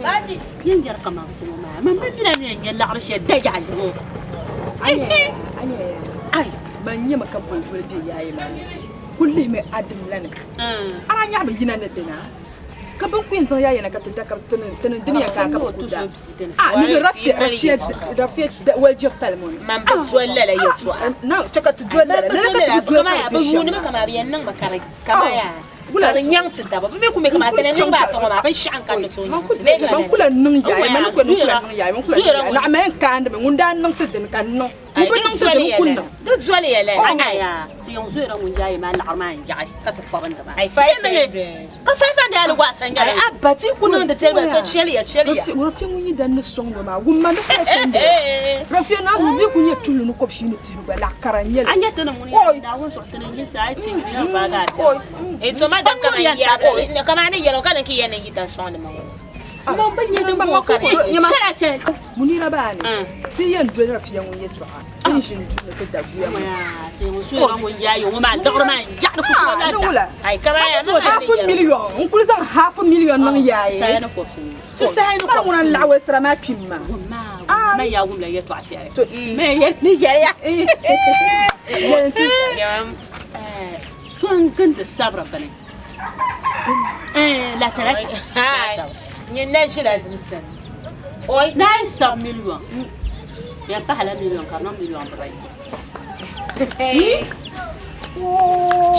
باسي ينجر كمان فما ما بدنا نيلا عرش دجا اي من يما كان بولدي يا إلهي كل ما أدم لنا أنا نعم يجينا ندنا كبر كوين زيا ينا كتذكر الدنيا كان كبر كودا رفيت وجه تلمون ما بتولى لا يسوع نعم تكت تولى لا كما يا بقول ما كما بينن ما كان كما يا ولا نيان تدابا بيكم كما تنين با تما با شان كان تو من كل نن جاي من كل نن جاي من كل نعم كان من دان نن تدن كان نو وبنن تدن كنا دو زولي لا انا يوم زويرا من جاي ما العرمان جاي كتفرن دابا اي فايف كفايف انا لو واسن جاي اباتي كنا من تلبا تشليا ورفي من يدن السون ما وما رفي ناس بيكون يتلو نكوبشي نتلو لا كرانيل اني تنموني داون سوتن سايتي يا فاغات ايتو ما دام كما يا كما انا يلو كان كي ينا يتا سون ما ما بني دم بو كان شاشه منيره باني في ين رفي من يتلو تنشن كدا بيا يا سويرا من جاي وما دغر ما جعنا كوكا هاي كما يا half a million كل زمان half a million نن ياي ساينا كوبسي تساينا كونا العوي سرما كيما ما يا ولا يتو عشاء ما يتني يا سوان كنت الصبر بني لا ترى يناش لازم السنة اوي لا يصاب مليون يا بحلا مليون كارنا مليون براي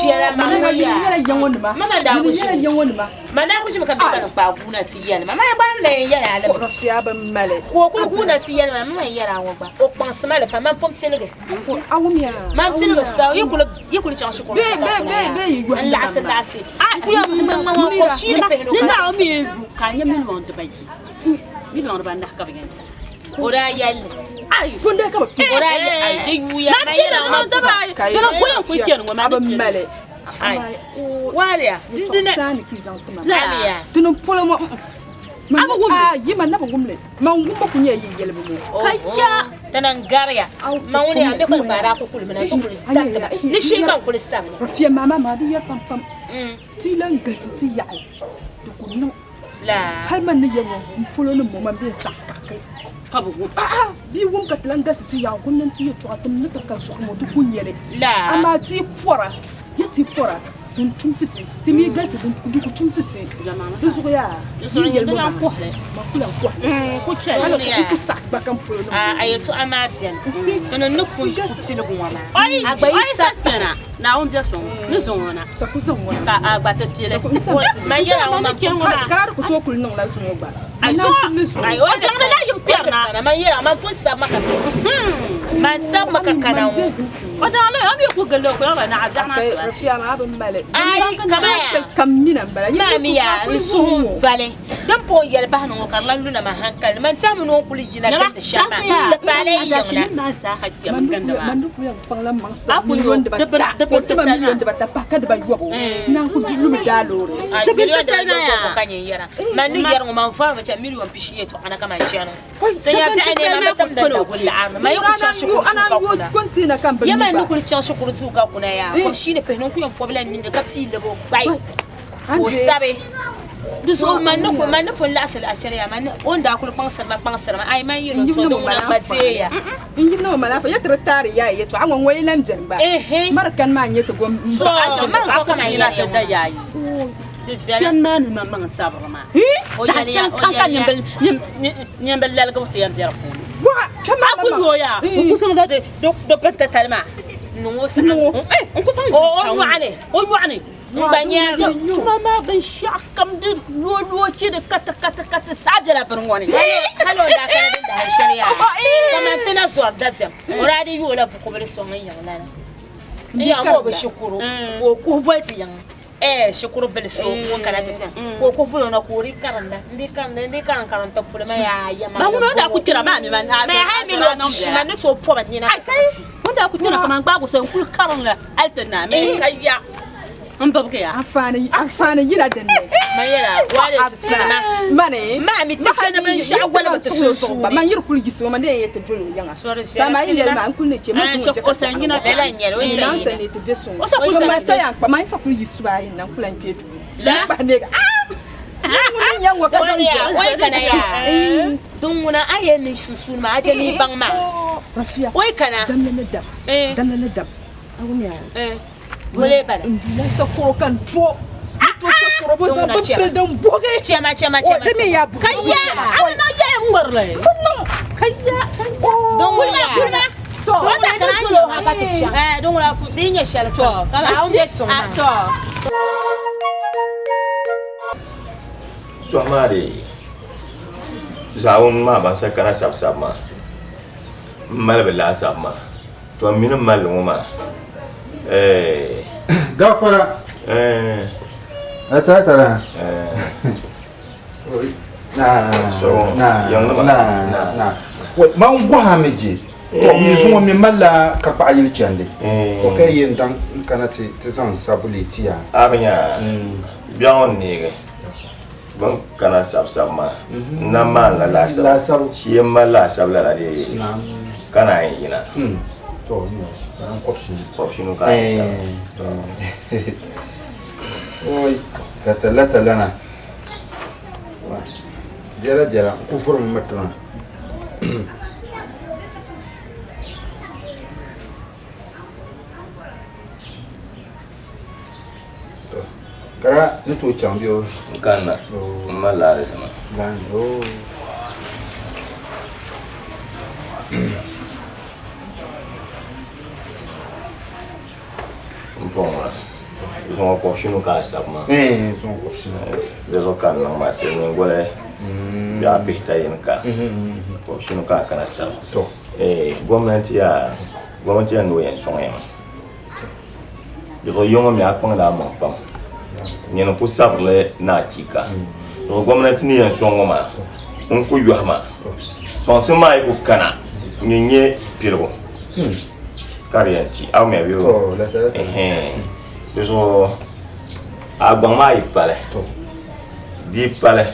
تيرا ماما يا ماما داوش ما ناخذ مكان بيتنا باغونا تيانا ماما يبان لا يا على رفيا بمالي كل غونا تيانا ماما يا وبا او بانسمال با ما فهم سيلغ اوميا ما سيلغ ساو يقول شانش كو بي العسل يا ماما كو شي بهنو لا امي كان يمن وانت باجي مليون با نحكا بين ورا يال اي كنت كبر ورا اي دي ويا ما يرا ما تبع كان كوين كوين وما بمالي واريا ساني كيزان لا يا تنو بولو يما نبا غملي ما غمبا كنيا يجلبو كيا تنانغاريا ما وني عندك البارا كل من تقول تكتب نشي كان كل السنه رفيا ماما ما دي يا بام تي لان غسيتي ياي تقول نو لا هل من يمو بولو نمو ما بين ساكاكي كابو بي وم كتلان غسيتي يا كون نتي يتواتم نتكا شخمو تكونيري لا اما تي فورا يتي فورا دون تشمتتي تمي غاسي دون كدو تشمتتي يسوق يا يلبا كوخله ما كلها كوخله كوتشا انا كنت ساك باكم فولو ايتو اما بيان انا نكفو كفسي غوما اغباي ساتنا ناون جاسون نزونا سكوزون ka agbata tiele ma yera o ma kara ko to kul non la sumo ba ay o da la yum perna ma yera ma fun sa maka ma sa maka kana o da la am ko galo ko na adana sa rafiya ma ba male ay kama kam mina bala ma mi ya suhum vale dan po yel ba no karlan luna ma hankal man sa mu no kuli jina kan shama da bale yana ma sa hakka man ganda ba man du ko pangla man sa million de ba million de ba ta ka de ba yo nan ko dilu mi dalore je bi da na ya kanye yara man ni yara ma fara ma ta million pishiye to ana kama ciano sai ya ta ne ma tam da kullu arna ma yuko chan shukuru ana yo kontina kan ba ya man ni kullu chan shukuru tu ka kuna ya ko shine pe non ku yon problem ni de kapsi de bo bai o sabe duso man no ko la asal ashariya man onda kullu pansar ma ai man yiro to do na bateya inji no mala fa yatra tari ya yeto an won wayilan jamba markan ma nyeto gom so mar so kama yira da yayi yan man man sabra ma o yani kan nyambel lal ko tiyam jara ko wa chama ko yoya ko so da do petta talma no sa on ko so o yuane banyer chuma ma ban shak kam de lo ci de kata sajala ban woni halo da kana da shari'a kuma tana so abdatsam uradi yola ko bele so ngan yana ya mo ba shukuru ko bati yan shukuru bele so ko kana tabsan ko fulo na ko ri karanda ndi karanta fulo ma ya ma mun da ku tira ma mi man ha ha mi lo no ma ne to po ba ni na wanda ku tira kaman babu so ku karanga altana me kayya mbabke ya afana yina danne ma yara wale tsina mane ma mi taksana ban sha wala ba tasoso ma yir kul giso ma ne yete jolo yanga ta ma yele ma kun ne che ma ko sangina la nyero o sai ne te beso o sa ma sa yan pa ma sa kul giso ba hin nan kulan ke la ba ne yang wa ka oi kana ya dun muna ayen ni sun ma ajali bang ma oi kana dan na dab awunya gole bala na sa ko kan tro dan boge chema demi ya kayya ana ya ngorle kayya don ya to wata kana lo haka ticha don la ku dinya shal to kala on be so to Suamari zaun ma ban sa kana sab ma mal bela sab ma to min mal ma gafara tara na man gwa meji to mi zo mi mala ka pa yiri chande ko kay yen dan kana te zan sabuliti ya abanya bion ni ban kana sab ma na man la sab shi ma la sab la de kana yin ina to ni an option ka to oi kata lana jara kufur matna kara ni to chambio kana mala sama gando mpona ils ont option ka sab ma son option des kan no ma se ngole ya pita yin ka option ka kana sab to gwamnati ya no yen son yan yo yo mi akon da mo pam ni no pusab le na chika yo gwamnati ni yen son ma on ko yo ma son se mai ko kana ni nye pirgo karianti aw me bi to la so agbon ma ipale di pale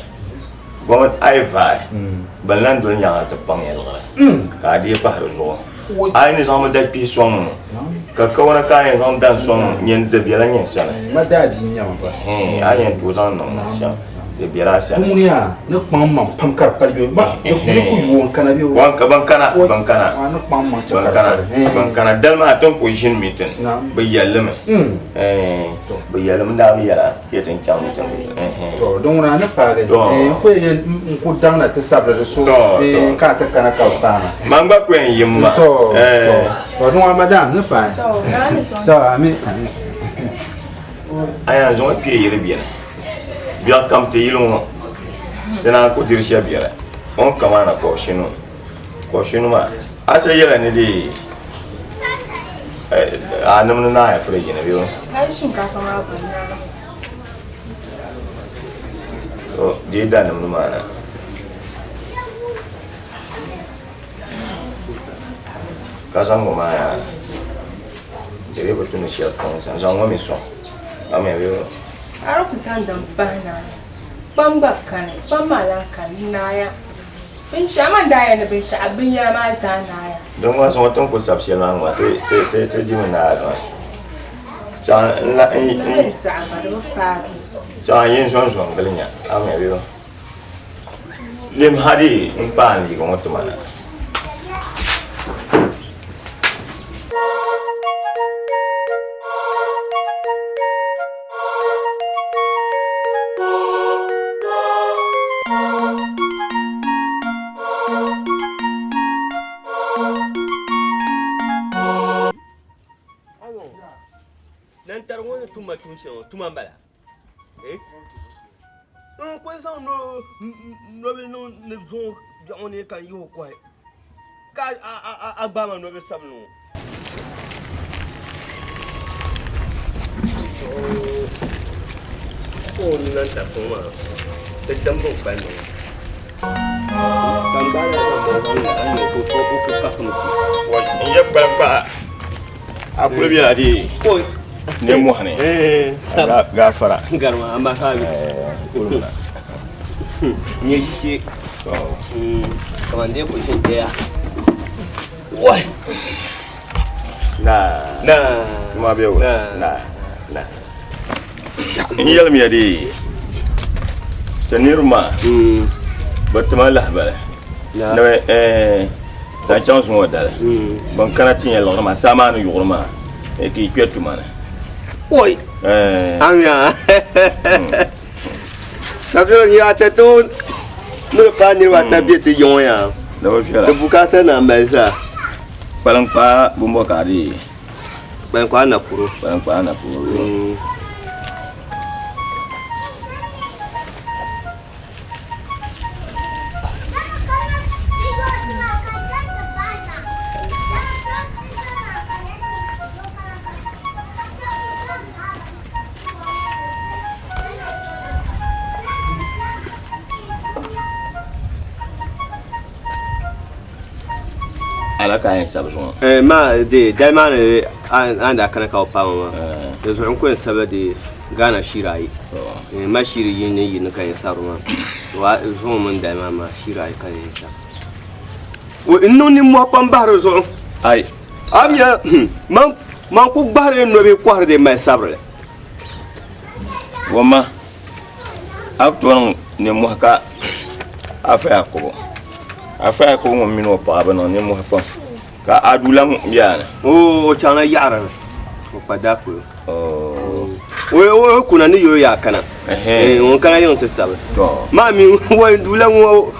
gomat ai vai balan do nya ta pang yel ka di pa zo ai ni zama da pi song ka ka wana ka yan zama dan song nyen de biela nyen sana ma da bi nya ba ai yan to zan no sha de biela sana munya ne pam mam pam kar par yo ba de ku won kana bi wan ka ban kana ne pam mam ban kana dalma ton position meeting ba yallama ba yallama da bi yala yetin cham to don na ne pare ko ye ku dang na te sabra so ka ta kana ka pana mangba kwen yimma to don madam ne pa to na ne so to ami aya zo pi yire bien bien kam te yilo tena ko dirsha biara on kamana ko shinu ma asa yela ne di anam na ya fure gina biyo ai shinkafa ma ba na so di da nam ma na kazango ma ya debe botun shi alfon san zango mi so ame biyo aro kusan dan bana bamba kan bamala kan naya bin shaman da yana bin sha abin ya ma zanaya don wasu watan ku sabshe na ma te ji mun na ga ja la in sa ba do pa ja yin shon galinya ame biyo lim hadi in pa ni ko mutu mana tuma bala ko sa no be no ne zo on e kan yo ko ka agba no be sabno ko ni nan ta ko ma te tambo ba no kan ba ya mo ba ya ko ka ko wa ye ba akulu bi adi ko ne mu hane gafara garma amma habi ne shi kamar dai ku shin daya wai na kuma biyo na ni yalmi adi Tenirma. Batman lah bala. Na ta chance mo dala. Bon kana tinya lo ma sama no yurma. E ki kwetu mana. Oi. Anya. Sabio ni atato. Mo pa ni wa tabiete yon ya. Da ba fiala. De bukata na meza. Palang pa bumbo kari. Palang pa na puro. Ala ka yin sabon. Ma de dalma ne anda kana ka pa ma. Da zo ko saba de gana shirai. Ma shiri yin ne yin kan saru ma. Wa zo mun dalma ma shirai kan yin sa. Wo inno ni mo pa mbaro zo. Ai. Amya man ku bare no be ko harde mai sabre. Wama. Aktuan ne mo ka afa ko. Afa ko mo mino pa ba no ne mo pa ka adulam yana chana yara ko pada ko o kuna ni yo ya kana on kana yon te sab to mami wo dulam wo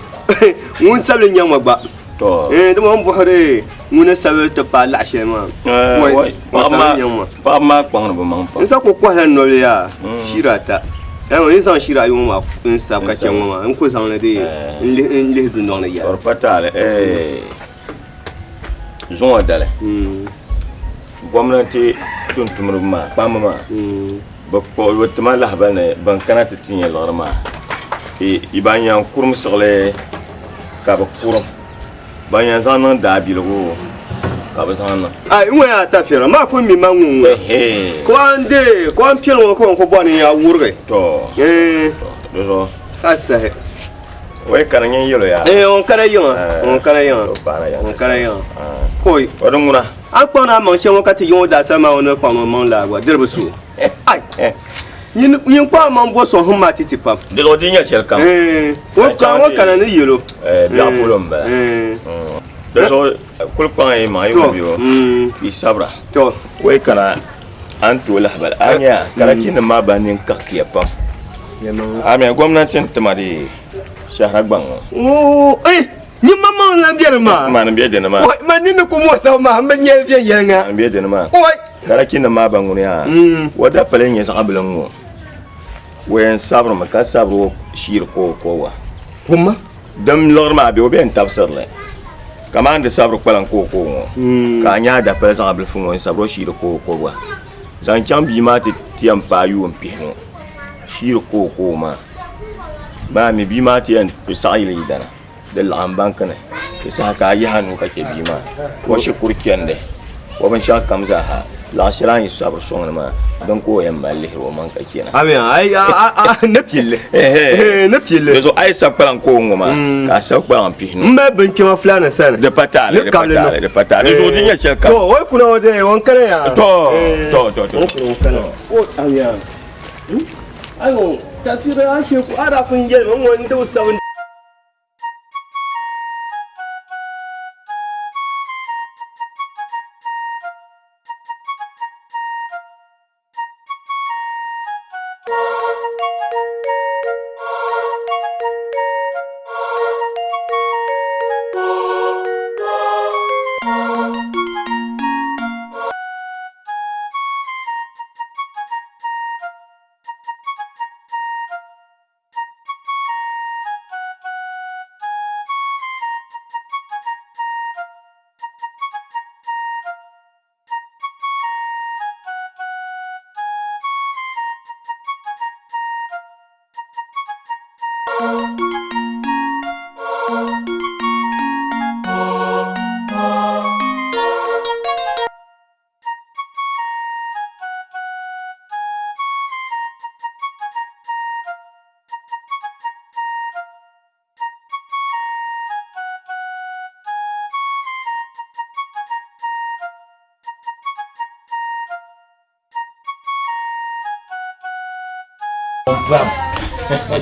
mun sable nyama ba to de mo bohre mun sable te pa la shema pa ma kwang ba man pa nsa ko kwa no ya shirata on insan shira yo ma insa ka chenwa ma ko san de le du non ya or patale zon dale gwamnati tuntumur ma pamma ba ko wotma la bane ban kana tinya lorma ibanya kurum sogle ka ba kurum banya zanan da bilgo ka ba zanan ai mo ya ta fira ma fo mi mangu ko ande ko am pelo ko boni ya wurge to do asa we kana nyen yelo ya on kana yon koi wadon muna an kpona man shen wakati yon da sama on pa man la wa dirbe su ai yin pa man bo so huma titipam de lo dinya sel kam wo kana ni yelo bi apolom ba de so kul pa e ma yo biyo bi sabra to we kana an to la bal anya kana kin ma banin kakiya pam ame gwamnatin tamari shahra gbango ni mama la biere ma man biye de ma man ni ko mo sa ma man ye bien yenga man biye de ma oi kala kin ma bangu ya wada palen ye sa bilango wen sabro ma ka sabro shir ko wa kuma dam lor ma be oben tafsir le kamande sabro palan ko ka nya da palen sa bil fungo sabro shir ko wa zan chambi ma ti tiam pa yu mpi no shir ko ma ba mi bi ma ti en sa ile dana de lamban kana isa ka yi hanu kake bi ma wa shukur kende wa ban sha kamza ha la shiran yi sabr songa ma don ko yan balle wa man kake na ai na pile na pile so ai sa palan ko ngoma ka sa palan pihno mba ben kema flana sana de patale so dinya shaka to wai kuna wade won kana ya to kana o amiya ayo tafira ashe ku ara kun yel mon won do sawun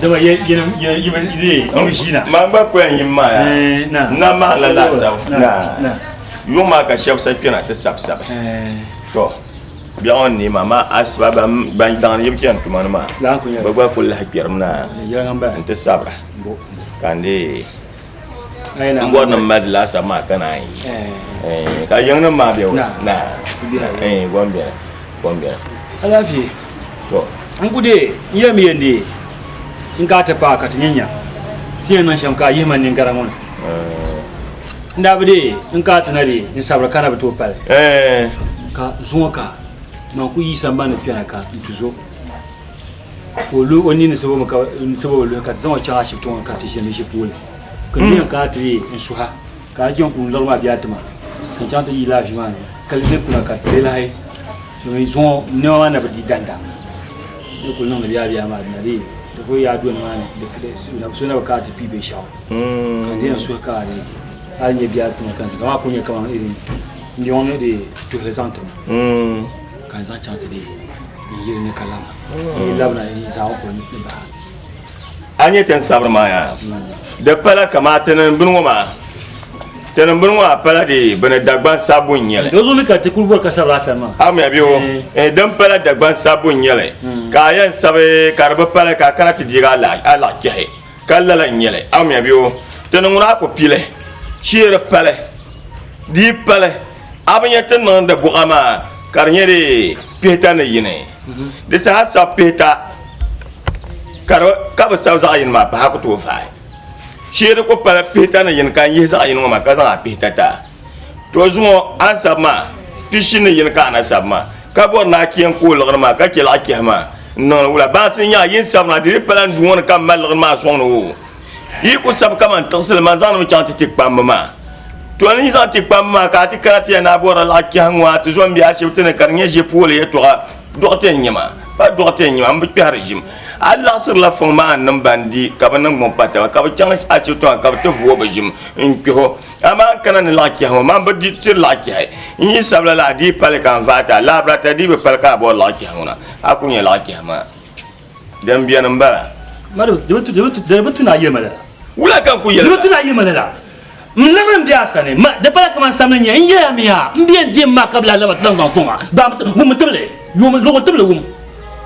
dama yi shi na ma ba ko yin ma ya na ma la sa na yo ma ka chef sa pina ta sap to bi on ni mama asbaba ban dan yim kian tu man ma la ko ya ba ko la hakiyar na ya ngamba ta sabra kande mbo na mad la sa ma kana yi ka yang na ma biyo na gombe alafi to an gude iya mi yende in ka ta pa ka tinya tiyan nan shamka yi man nin garamon nda bude in ka tanare in sabra kana ba to pal ka zuwa ka ma ku yi samba na fiana ka tuzo ko lu oni ne sabo maka sabo lu ka zama cha shi to ka ti shi ne shi pole kan ni ka tri in suha ka jon kun lorma biya tuma kan cha ta yi la fi man ka le kuna ka te lai so ni zo ne wa na ba di danda ne ko non biya ma na ri da ko ya duwan ma ne da so na ka ti pibe shawo kan ni suha ka ne har ne biya tuma kan ka ko ne kama irin ni on ne de to présente kan za cha ta de yi ne kalama ni labna ni za ko ni ba anye ten sabra ma ya de pala kamata nan bunwa pala de bana dagban sabun nyele dozo mi ka te kulbor ka sabra sama am ya biyo dan pala dagban sabun nyele ka yan sabe karba pala ka kana ti diga ala kehe kala la nyele am ya biyo tan nguna ko pile shire pala di pala abanya tan nan da buama karnyere peta na yine de sa peta karo ka ba sa yin ma ba ko to fa shire ko pala peta na yin kan yi za yin ma ka za peta ta to zumo an sabma pishin yin ka na sabma ka bo na kiyan ko lor ma ka ke la ki ma non wala ba sin ya yin sabna dire pala ndu won ka mal ma so no yi ko sab ka man tasil man zan mu chanti tik pam ma to ni zan tik pam ma ka ti ka ti na bo la ki hanwa to zombi a shi tene karnye je pole to do te nyima ba do te nyima am bi régime Allah sur la fond ma nan bandi ka ban mon pata ka ba chang a ci to ka to vo ba jim in ko ama kana ni la ki ha ma ba di ti la ki ai ni sabla la di pale kan vata la brata di be pale ka bo la ki ha na aku ni la ki ma dem bien mbara maro de betu na yema la wula kan ku yela betu na yema la mlaman biya sane ma de pale kama samna nya ya mi ya mbien di ma kabla la ba tlan zan fonga ba mu table yo mo lo table wum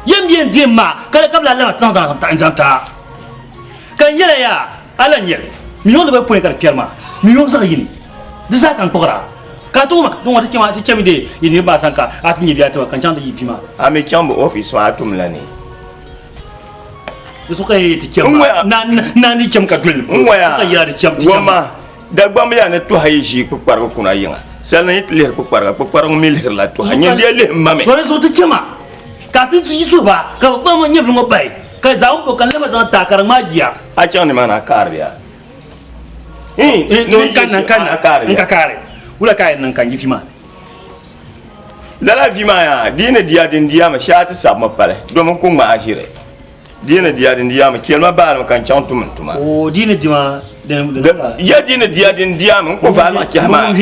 yan biyan je ma kada kabla Allah tan san ta injanta kan yela ya alan yel mi yon ba point kar kerma mi yon sa yini disa kan pokra ka to ma don wata kema ta kemi de yini ba san ka atin yi biya ta kan canta yi fima ami chambo office ma atum lani so kai ti kema na ni kem ka dul ka ya de kem ti kema da gbam ya ne to hayi shi ku kwar ku na yinga sel na yit le ku kwar mi le la to hanyen de le mame to so ti kema ka ti ji so ba ka fa ma nyef ngo bai ka za ko kan le ma dan ta kar ma giya a chan ni mana karbiya non kan nan ka kare wala kai nan kan yi fima la fima ya dina dia ma shati sab ma pale do mon ko ma ashire dina dia ma kelma ba kan chan tuma o dina dima ya dina dia ma ko fa la kiyama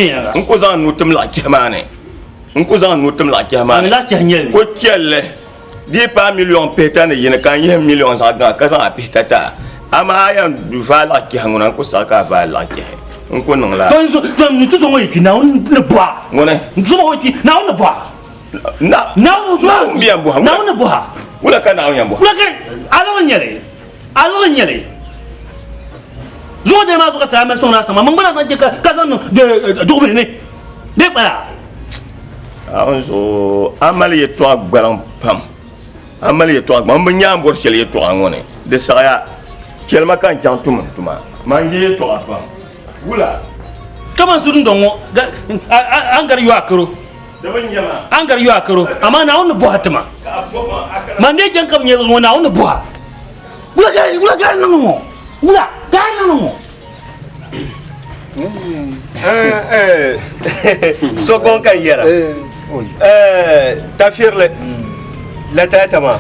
ko zan nutum la kiyama ne ko zan nutum la kiyama la kiyama ko kelle di pa million petane yin kan yi million sa ga ka sa petata ama ya du fa la kiyama ko sa ka fa la kiyama ko non la ton ni tu so mo yi na on ne boa ngone so mo yi na on ne boa na so bien boa na on ne boa wala kana on yambo wala kan alo nyele zo de ma zo ka ta ma so na sama mun bana san ka san de dobe ne de ba on so amali ye to agbaran pam amali ye to agbaran mun nyam bor chele ye to ngone de saya kelma kan jantum tuma man ye to pam wula kama surun dongo an gar yu akaro da ban jama an gar yu akaro amma na on bo hatma man de jan kam nyel ngona on bo wula ga nan mo wula ga nan mo so kon kan yera tafirle la tata ma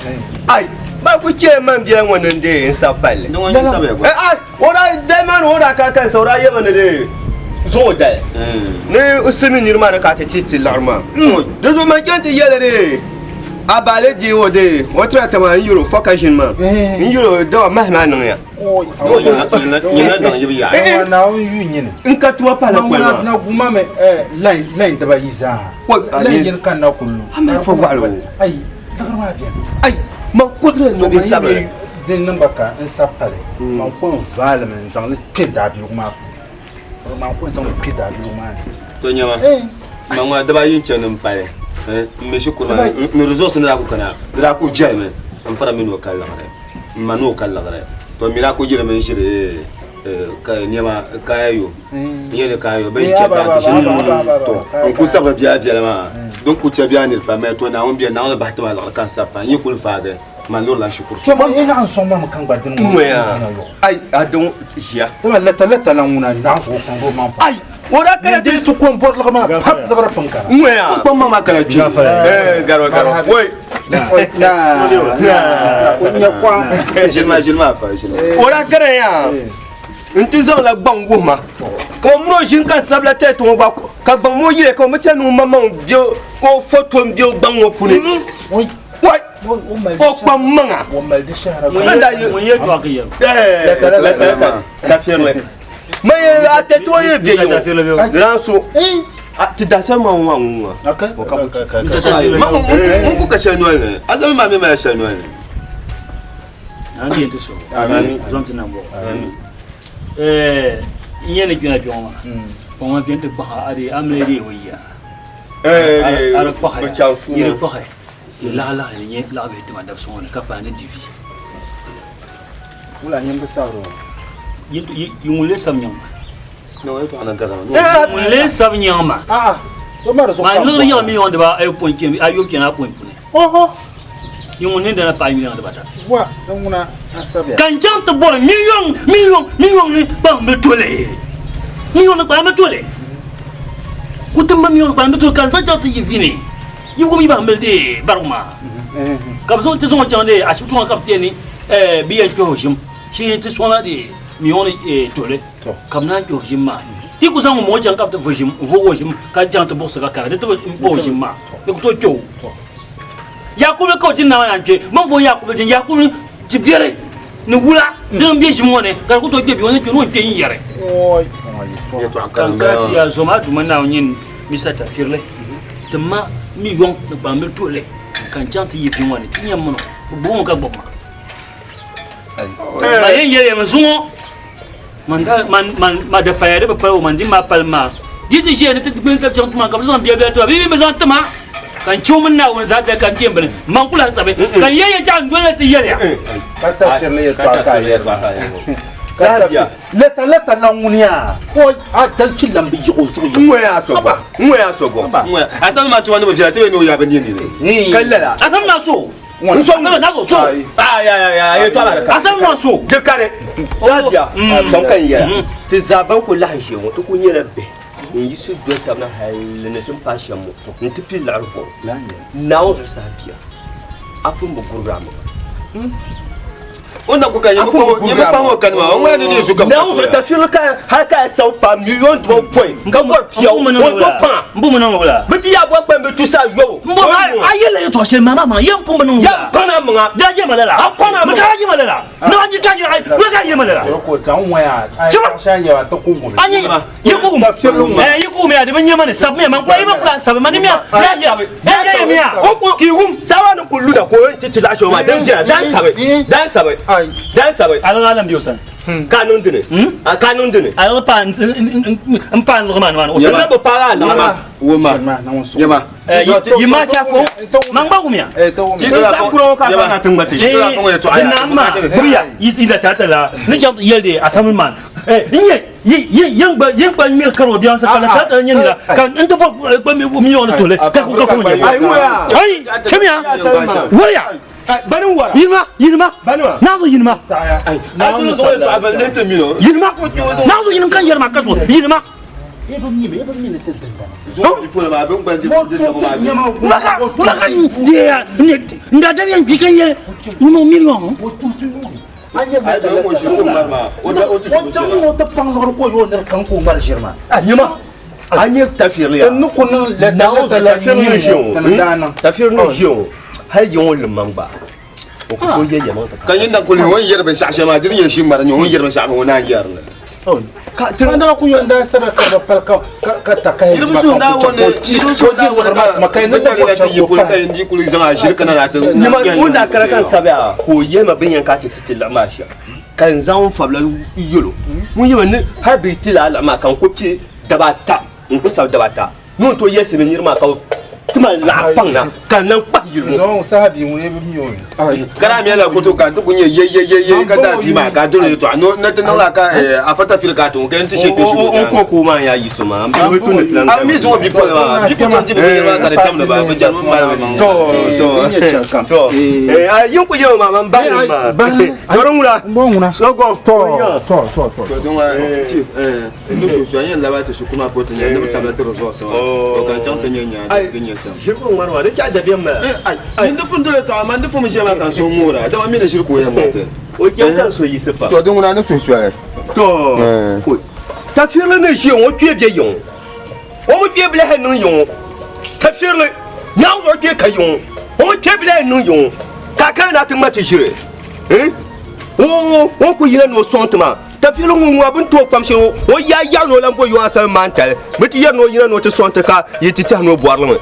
ai ba ku ce man biyan wannan da yin saballe don wani sabai ko ai ora da man ora ka kan saura yaba ne de zo da ne usmi nirma na ka ta titi larma da zo man kanta yele de abale di ode watra tama euro focusing ma euro do mahma nan ya Nyina dan yibi ya. Na on yu nyine. nka tuwa pala kwa Na guma me line daba yiza. Line yin kan na kullu. Ama fo walo. Ai, dagarma bien. ai man ko le no be sabe Den number ka en sapale. Man ko vale men zan le peda bi guma. Man ko zan le peda bi guma. To nyama. Mangwa daba yin chenin pale. Me shukuru me resource na ku kana. Dra ku jame. Am fara min wakal la gare. Manu wakal la gare. To mira ko jira men shire ka nyama kayo. Yene kayo be cheba ta shi. To on ku sabra biya biya ma. Donc ku chebia ni pa me to na on bien na on ba ta ma la kan sapa. Yi kul faade. Man lo la shukuru. So man ina an somma kan gbadin mu. ai adon jia Tama leta la nguna na so kan go man. ai ora kala Des to ko bor la ma hap la bara pankara. ngoya ko mama kala ju garo woi Onya kwa. Jilma fa jilma. ora kala ya ntizo la bangu ma ko mro jin ka sabla tete on ba ka ban mo yire ko metenu mama bio o photo bio bango puni Oi. woi o pa manga Wo mal de shara. mun ye to akiya la ta firme mais a te to ye bien yo ranso ti da sama wa wa Okay. Mon ku ka shanwal ne. Azami ma me ma shanwal ne. andi to so Amen. zonti na bo yene gina bi on on vient de baha ari amleri wiya ara baha yire baha la la ni la be de ma daf so on ka pa ne divi Wala nyambe saro. yungule sam nyama No, to ana gaza. yungule sam nyama To mara so. ma lori ya mi on de ba ay point ki ayo ki na point pune Oho. yungule de na pa mi de ba ta Wa nguna asabia. kan jant bor million ni ba me tole million ba me tole kutamma million ba me tole kan sa jant yi vini yugo mi ba me de baruma kam so te so jande a shi tun ka tieni biya ko hojim shi te so na de million tole kam na ko hojim ma ti ku san mo jan ka te hojim vo hojim ka jant bor sa ka kara de to hojim ma ko to jo yakubu ko tin na yanje man fo yakubu tin yakubu jibere ni wula dan bi jimone gar ko to be woni to no te yere Oi. Ya to kan akala. ka ti ya zoma du man na nyin misa ta firle tama mi yon na ba me tole kan chanti yi fi woni tin yam no bo ka bo ma ba yen yere ma zumo man da payade ba pawo man di ma palma di ti je ne te bin ka chant ma ka zo bi to bi me zan tama kan chumun na wani za ta kan tiyan bane man kula sabe kan yeye ta dole ta yere Kata firle ya to aka Ya ya. to aka. sabia Leta la ngunia. Oi, dal chilam bi yo so yo. ngoya so go Azami ma to wani bajira te no ya ban yin ne. kallala asan na so Wani so na so so ya to ala ka asan na so de kare sabia son kan ya ti zaban ko la shi mo to ko yele be in yisu do tamna halene tum pasha mo nti pil arbo nawo sabia afun bo gurama Onda ku kan yi pa mo kan ma. On wa ni su kam. nawo ta fil ka haka sau pa million do point ga bor pia o do pa mbu mo na wala biti ya bo pa me tu sa yo mbu ayele to she mama ma yam ko mo na ya kona mga da je malala Akona ma ta je malala na ji ka ji ai ma ka je malala Ko ta wa ya. Ai shan ya to ku mu. anyi yiku yiku me ade banye mane sab me man ko iba kula sab mane me ya ya me ya o ko ki hum sawa no kullu da ko ti la sho ma dan jira dan sabai Ai. dan sabai ala alam biosan kanun dine kanun dine ala pan pan lo man man o ya bo para la ma Woma. Yama. yima cha ko man ba kumya ti do sa kuro ka na tun mate na ma buriya is ida tatala ni jam yelde asamun man yang ba mil karo biyan sa kala tata nyen la kan ento ba mi yon tole ka ko ko ai wa ai chemia waya banin wara yinma na zo yinma Saya. Na no so to abal lente mino. yinma na zo yinma kan yerma ka to yinma Eba mi ne tete. So di pole ma ben banji de sa ma. maka dia nda da yan jikan ye no million Anya Ai da mo shi ko marma. O da o tu Ko ta mo ta pang lor ko yo ner kan ko mar shirma. anyima anye tafir ya Nu ko nan le nawo ta la tafir no jion Dana. tafir no jion hay yon le mamba o ko ye ye manta kan yin da kulli won yerbe shashe ma jiri ye shimara ni won yerbe shashe wona yarna ka tanda ku yonda sana ka palka ka takai iru su da wona iru su da wona makai ne da ta yi kul kai ndi kul zama shirka na ta ni ma wanda kara kan sabia ko ye ma bin yanka ti la masha kan zan fabla yolo mun yi ne har bi tila la ma kan ko ci dabata in ku sab dabata non to yesi min yirma ka tuma la pangna kan nan pa yirmo non sahabi mun ne bi yon gara mi la ko to kan to kunye ye ka da bi ma ka dole to no na tan la ka a fata fil ka to kan ti she ko ko ma ya yi so ma am bi to ne plan am mi zo bi po ma bi ko tan ti bi ma ka da tam ba ba jar mun ba to yin ku yau ma man ba joron mura nguna so go to don wa chief no so so yin la ba ta shi kuma ko tan ne ba ta ba ta rozo so o kan tan tan nya nya shirku marwa da ka da biyan ma ai nufin dole to amma nufin mu shema kan so mura da ma mi da shirku yan mata o ke kan so yi sifa to don na nufin so to ko ta firle ne shi o ke biye yon o mo biye bla hanin yon ta firle nya o ke ka yon o ke bla hanin yon ka ka na tun mata shire o ko yina no sontma ta firle mu abun to kwamshe o ya no lambo yo asa mantal miti ya no yina no to sonta ka yiti ta no boarlo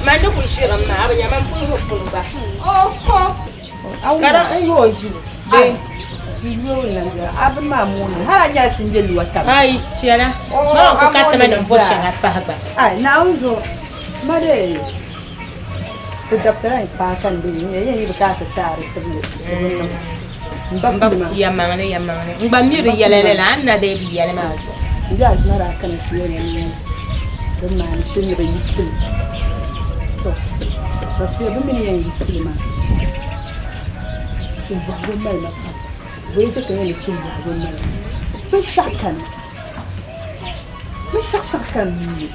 Manda ku shirin ma abin yaman kun hukun ba. Kara ayo ji. Jiyo nan ga abin mamuni har anya sun je luwata. Ai ciyana. Ma ku ka ta mana bosha na fa ba. Ai na unzo. Mare. Ku dabsara pa kan din yayin yi bukata tare ta biyu. Mbak ya mangane. Mbak miri yalele la anna de bi yale ma so. Ya asmara kan kiyo ne. Dan ma shi ne yisin. To. Rafiya bin yin yisin ma. Sun bugu mai maka. Wai ta kai sun bugu mai. Mun shakan. Ni.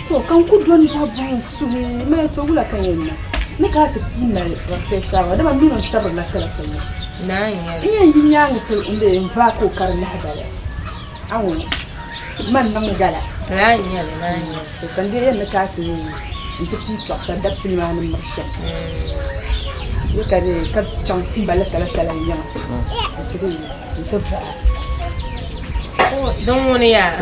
To kan ku don babu su ne mai to gula kan yin na ka ta ci mai rafiya shawa da ban nuna sabar na kala kan. Na yin yin yan to inda in va ko kar na hadara. Awon man nan gala. Na yin. To kan dai yan ka ta yi in ta ki to ta dabsin ma nan marshe. Yo kare ka chan bala kala yan. To ba. Don wani ya.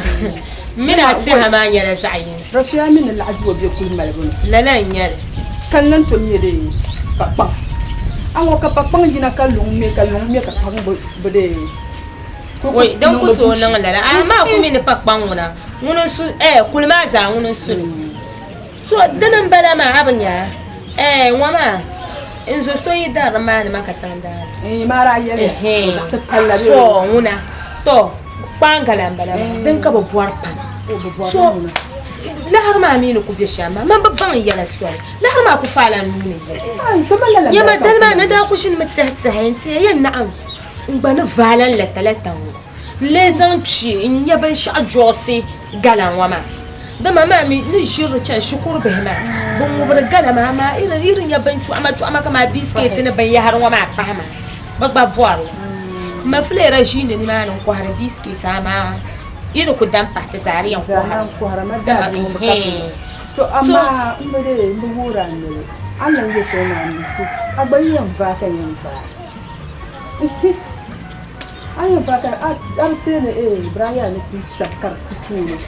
Mina ti ha ma yara sa'in. Rafiya min al'ajwa bi kul malbun. Lalan yar. Kan nan to mi de papa. An ka papa gina kalung me ka pang bode. Wai dan ku so nan lala amma ku min pakpan wona. Wono su kulma za wono su. So danan bala ma abin ya. Wama in zo so yi da ma ni maka tanda. Mara yele. Ta tallabe. So wona to pangalan bala dan ka babuwar pan. So la har ma mi ku bi shama man babban yana so. La har ma ku fala nuni. Ai to mallala. Ya ma dan ma na da ku shin mutsahayin sai yan na'am. Ngba valan la talatan les anchi nyaban sha josi galan wama da mama mi ni shiru can shukur behma bon wubra gala mama irin yaban chu ama kama biscuit ne ban ya har wama fahama bagba voile ma flera jine ni ma nan ko har biscuit ama irin ku dan pata zariyan ko har ma da to amma mbere mbura ne Allah ya so na musu abayan vaka yin fa ayo baka artene Brian ti sakar tikuni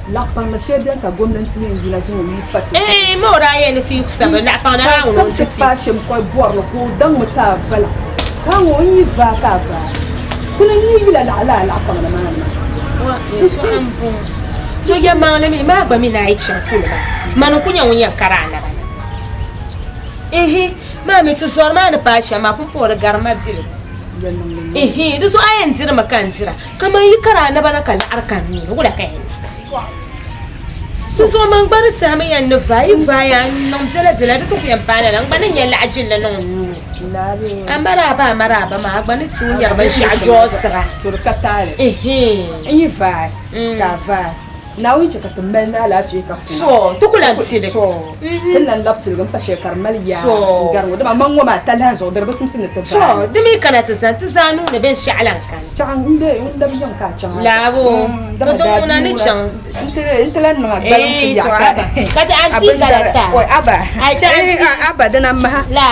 la pana shede ka gwamnati yin gina sun yi fata mo raye ne ti kusaba la pana ha won ti fashion ko bor ko dan muta fala kan won yi vaka fa kuna yi la pana mana wa so ambu so ya mangale mi ma ba mi na ai chan kula manu kunya wunya karana ma mi tu zor ma na pasha ma pu por garma bzilo du so ayen zira makan zira kama yi karana bana kala arkan ni wala kai tu so man bar ta ma yan vai ya nom zela zela du ku yan pana nan bana nya la ajin la non amara ba ma gbani tu nya ba sha josra tur katale yi vai ka vai na wuce ka tumben na lafiya ka so tukulan sile so tillan laptul gan fashe karmal ya garwo da man wa ma talan so da basim sin ta so dimi kana ta san ta zanu ne ben sha'alan kan can inda biyan ka can labo to don na ni can intalan ma galan ya ka ta an ci galata oi aba ai ta aba da nan ma la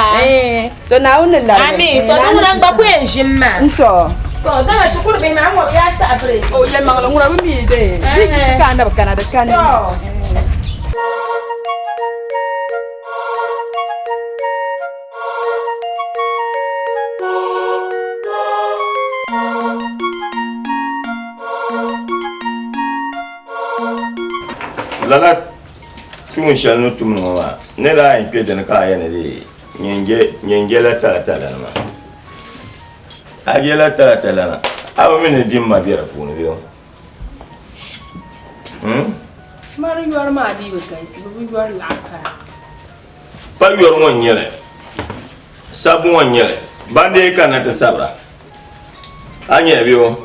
to na wannan la ami to don nan ba ku yan jimma to dama shukuru bai ma ya sabre o le mangala ngura mi de ziki kana bakana da kana lala tun shal no tum no ma ne da in pe da ka ya ne de nyenge la tala ma agela tala na aba mine dimma bira puni biyo mari yor ma di kai si bu yor la ka pa yor won nyele sabu won nyele bande kana ta sabra anye biyo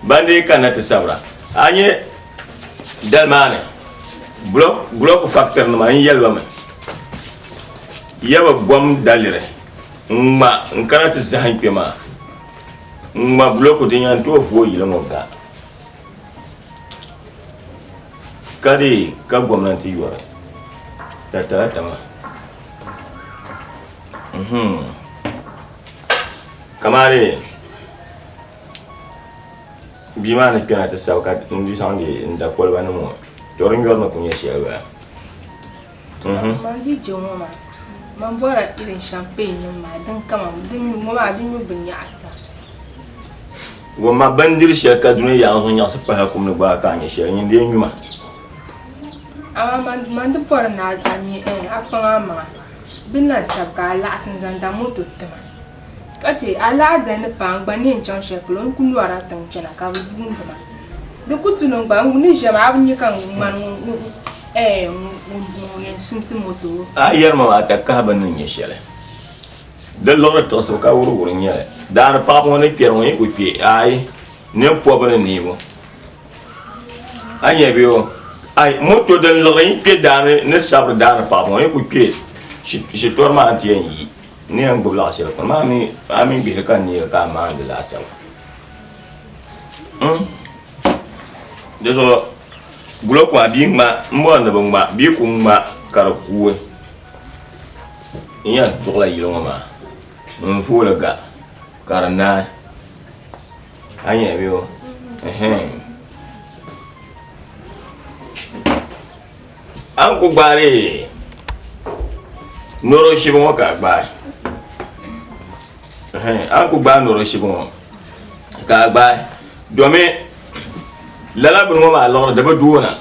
bande kana ta sabra anye dalmane block factor no ma yelwa ma yaba bom dalire ma nkana ta zahan pema ma bloco de yan to fo yi mo ga kadi ka gwamnati yore ta ma kamare bima ne pena ta sauka ndi sande nda kolba no mo torin yor no kunya shewa man di jomo ma man bora irin champagne ma dan kama din mo ma din bin ya asa wo ma bandir she ka dunu ya so nya so pa ko no ba ka nya she yin de nyuma ama man de por na tani apa ma binna sabka la asin zanda moto tama kace ala da ne pa ngba ni nchon she plon kunu ara tan chena ka vun tama de kutu no ngba nguni je ma abunyi kan man simsim moto ayar ma ta ka ban ni shele de lora to so ka wuru nya dar pa mo ne pier mo ku pi ai ne po ban ni bo anya biyo ai moto de lora yi pi dar ne sabr dar pa mo ku pi shi torma anti yi ne ang bula shele ko ma mi ami bi ka ni ka ma de la sa de so bulo ko abi ma mo na ba bi ku ma kar kuwe iya jogla yilo ma mfula ga karna anya biyo an ku bare noro shibon ka gba an ku gba noro shibon ka gba domin lala bin ma Allah da ba duwana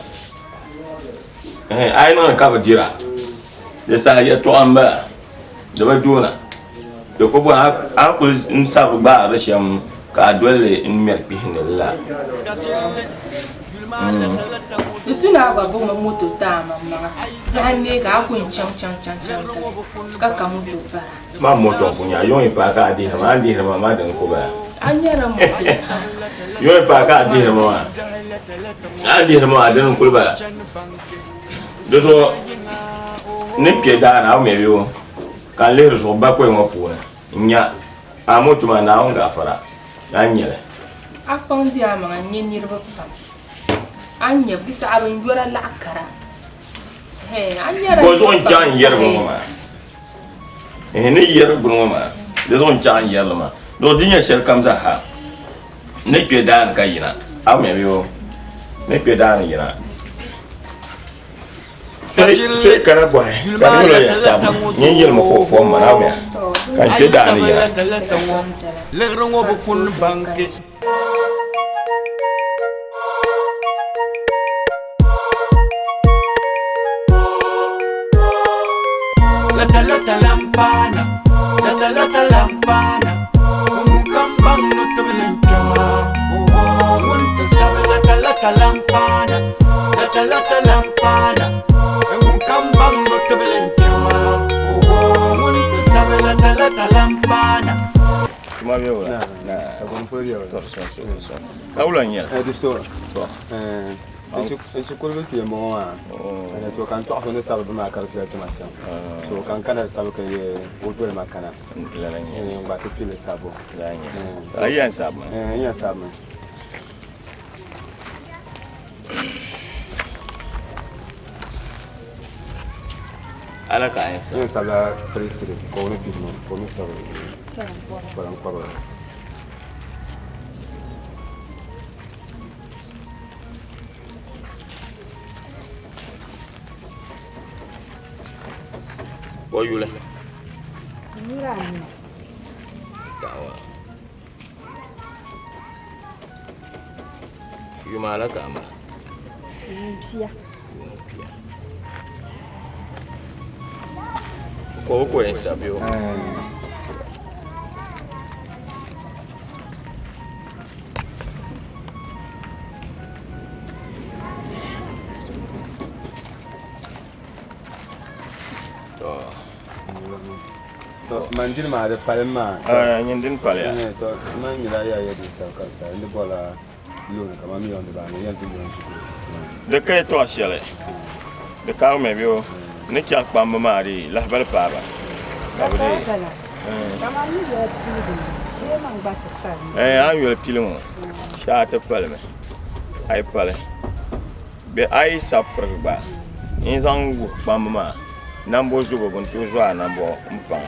ai non ka ba dira da sa ya to amba da ba duwana da ko ba a ku in sa ba rashin ka dole in mer bihin Allah tuna ba bo moto ta mama sanne ga ku chan ka moto ba ma moto kunya yon pa ka di ma ma dan ko ba anyara moto yon pa ka di ma dan ko ba do so ne pie da na me biwo kan le so ba ko ngo pu nya a moto ma na on ga fara anyele akon dia ma nyenyi ro pa anya bisa abin jora la akara anya ko so jan yer bo ma ne yer bo ma de so jan yer ma do dinya sel kamza ha ne pie da ka yina a me biwo ne pie da ni yina sai kana boy ka ni lo ya sabu ni yer mo ko fo ma na me kan pie da ni yina le rongo bu kun banke lampana lata lampana mukambang no tebelen chama oh wonta sabe lata lampana lata lampana mukambang no tebelen chama oh wonta sabe lata lampana ma veo na con fuori ora so kaula nya di sora Isso curva que é bom ah tu kan to ne sabe ma kal fi to machin so kan kana sabe que o to ma kana la nya ba te pile sabo la nya ayan sabo ayan sabo ala ka ayan sabo sala presire ko ne pidmo ko ne sabe para un paro Oyule. Murani. Tawa. Yumala kama. Pia. Ko sabio. Mandir ma da palma nyindin palya to man yira ya di sakarta ni bola lona kama mi on ba ni yantu ni de kay to asiale de kaw me bio ne kyak pam ma ri la bal paba kabde kama ni yo psidi she man ba ta an yo pilon sha ta palme ay pale be ay sapr ba in zangu pam ma nambo zugo gon to zo nambo mpa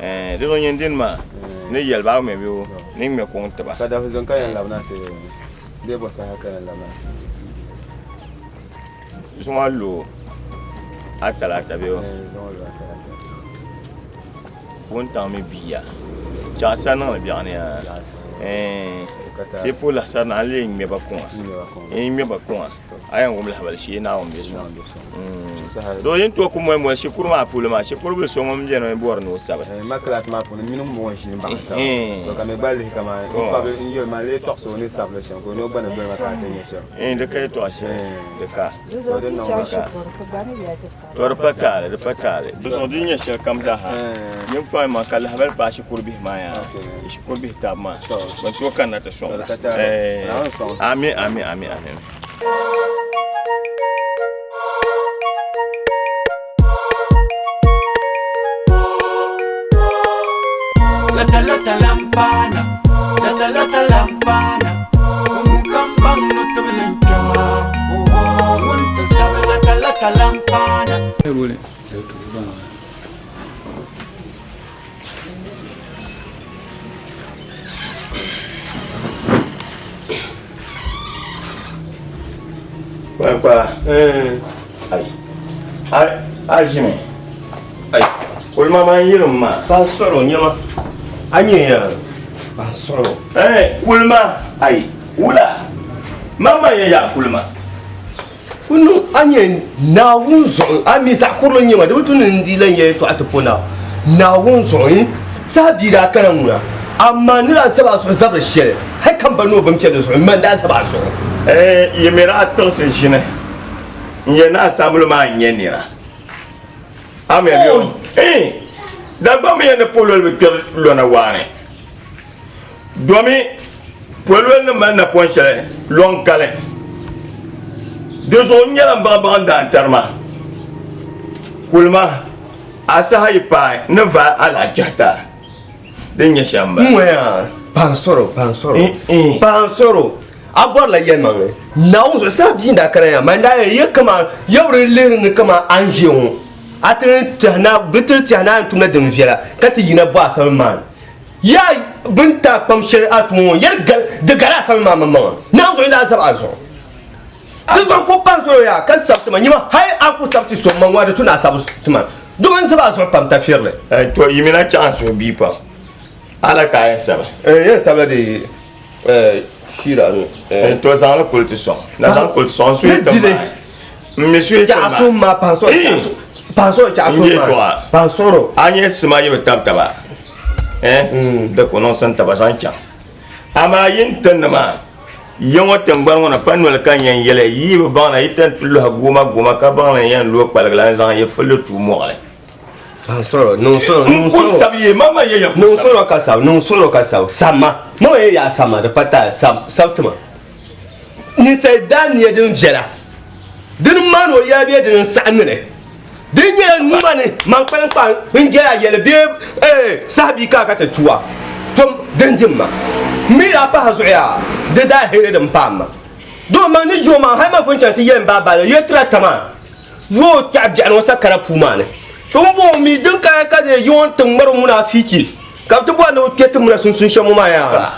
de do nyindin ma ne yel ba me bio ni me ko ntaba ka da zon kan la na te de bo sa kan la na suma lo atala tabio won ta me biya ja sana biya ne c'est pour la sana ali me ba ko me ba ko ayan gum la bal shi na on be so do yin to ko mo shi kurma pour ma shi kurbe so ngom je no bor no sabe ma classe ma pour minum mo shi ba ta donc me bali kama fa be yo ma le torso ni sable shi ko no bana be ma ta tenye shi de kay to ashe de ka so de no ka to de patale besoin d'une échelle comme ça yin ko ma kala habal pa shi kurbi ma ya shi kurbi ta ma ban to kan ta so ami lata lampana mukambang no tebelen chama oh wonta sabe lata lampana Papa ai jimi ai ulma ma yirum ma ba soro nyama anya ba soro ulma ai ula mama ya ulma kunu anya na wunzo ami sa kurlo nyama de butun ndilan ye to atopona na wunzo yi sabira kana mura amma nira saba so zabra shele hakan bano bamce da so man da saba so yemera atorse shine yena asamblo ma nyenira amebio dagba me ne polol be per lona wane domi polol ne man na ponche lon kale de zo nyala mbaba ndan tarma kulma asa haipa ne va ala jata de nyashamba moya pansoro abor la yemang nawo so sabinda karaya manda ye kama yawre lerin kama anjeon atren tana bitir tana tumna dum fiala kati yina ba sa man ya binta pam shari'at mo yargal de gara sa man nawo so ina sa azo de ko pansoro ya kan sabta man yima hay aku sabti so man wa de tuna sabu tuma duman sa azo pam ta firle to yimina chance bi pa ala ka ya saba ya saba de Shirano. Toi, ça le son. La politisson, monsieur. Ya asuma paso. Pansoro cha afuma. Pansoro. Anye sima yebe taba. De konon san taba san cha. Ama yin tanama. Yongo tembar wona panwel kan yan yele yibe bana yitan tulo goma ka bana yan lo palgala zan ye fele tu mo ale. Pansoro non soro. Ko sabiye mama ye ya. Non soro ka saw. Sama. Mo ye ya sama de pata sautuma. Ni sai dan ye din jela. Din mano ya biye din sanne. Din ye mane man pan min gela yele be sabi ka ta tuwa. Tom denjimma. Mira pa hazuya. De da here dem pam. Do man ni joma ha ma funcha ti yen baba le yetra tama. Wo tab jan wasa kara pumane. Tumbo mi din ka de yon tumbar munafiki. Ka to bo no ketum na sun shamu ma ya.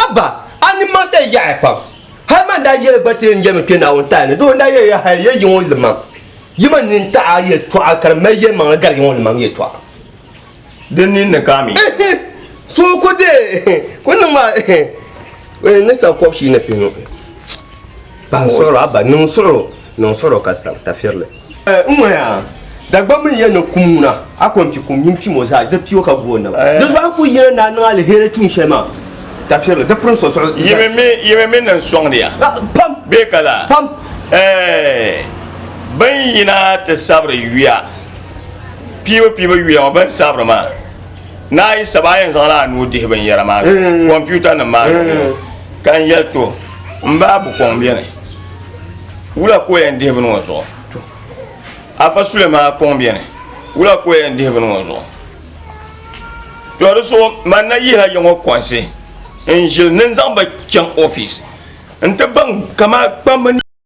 Abba ani mata ya pa. Ha man da yele gbate nje me kena won tane. Do nda ye ha ye yon lema. Yima nin ta ye to akar me ye man gar yon lema ye to. Den nin ne kami. So ko de ko no ma nessa kopshi na pino pansoro aba non soro kasa ta firle ya dagba mun yana kumuna akon ki kum yimti moza da piyo ka gona da ba ku yana na alheri tun shema ta firle da prince so yeme nan songriya pam be kala pam ban yina ta sabre yuya piyo yuya ban sabre ma na yi sabayan zala nu de ban yara ma computer na ma kan yelto mbabu combien wula ko en de beno so afa sulema combien wula ko en de beno so to so man na yi ha jongo konse en je nen zamba chan office ente bang kama pamani